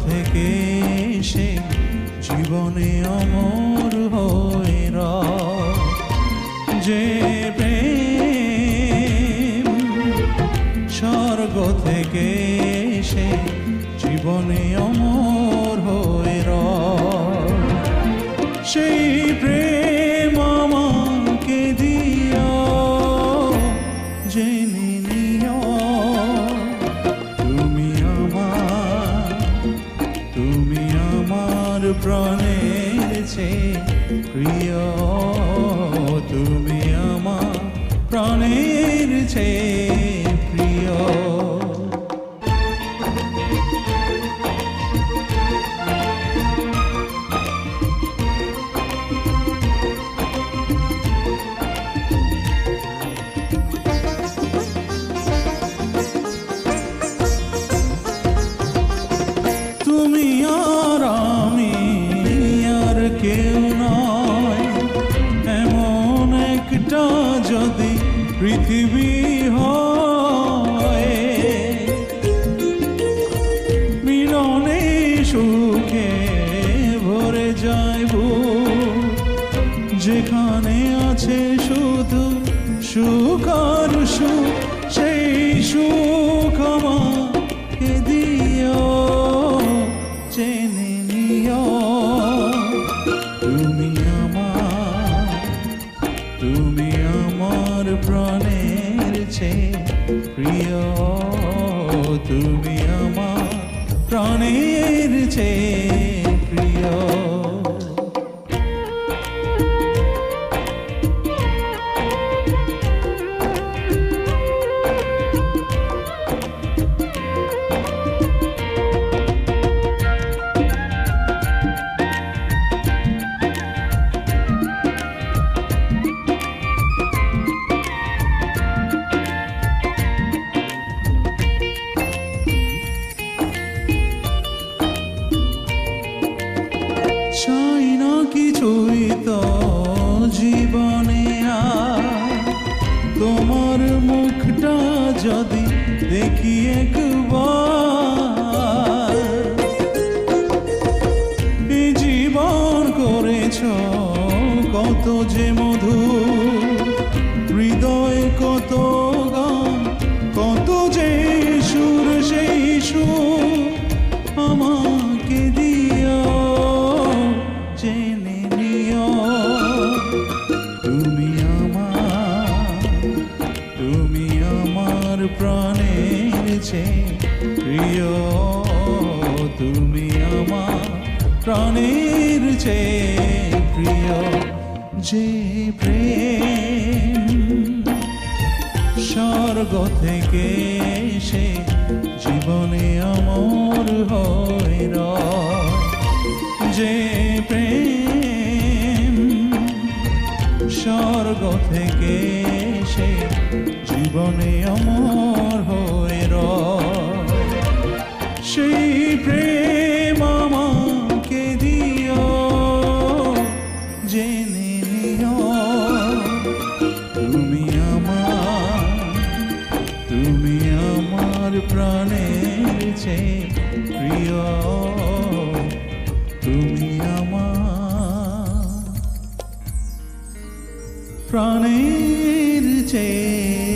থেকে সে জীবনে অমর হয়ে রয়। যে প্রেম স্বর্গ থেকে সে জীবনে অমর হয়ে রয়। সেই প্রেম আমাকে দিও, জেনে নিও তুমি আমার প্রাণের চেয়ে প্রিয়, তুমি আমার প্রাণের চেয়ে প্রিয়। তুমি আর আমি আর কেউ নয়, এমন একটা যদি পৃথিবী হয়, মিলনে সুখে ভরে যাইব, যেখানে আছে শুধু সুখ আর সুখ, সেই সুখ আমাকে দিও, জেনে নিও তুমি আমার প্রাণের চেয়ে প্রিয়, তুমি আমার প্রাণের চেয়ে প্রিয়। চাই না কিছুই তো জীবনে আর, তোমার মুখটা যদি দেখি একবার, এই জীবন করেছ কত যে মধু, হৃদয়ে কত গান, কত যে সুর, সেই সুর আমাকে দিও, জেনে নিও তুমি আমার প্রাণের চেয়ে প্রিয়, তুমি আমার প্রাণের চেয়ে প্রিয়। যে প্রেম স্বর্গ থেকে সে জীবনে অমর হয়ে রয়, যে প্রেম স্বর্গ থেকে সে জীবনে অমর হয়ে রয়, সেই প্রেম আমাকে দিও, জেনে নিও তুমি আমার প্রাণের চেয়ে প্রিয়, তুমি আমার প্রাণের চেয়ে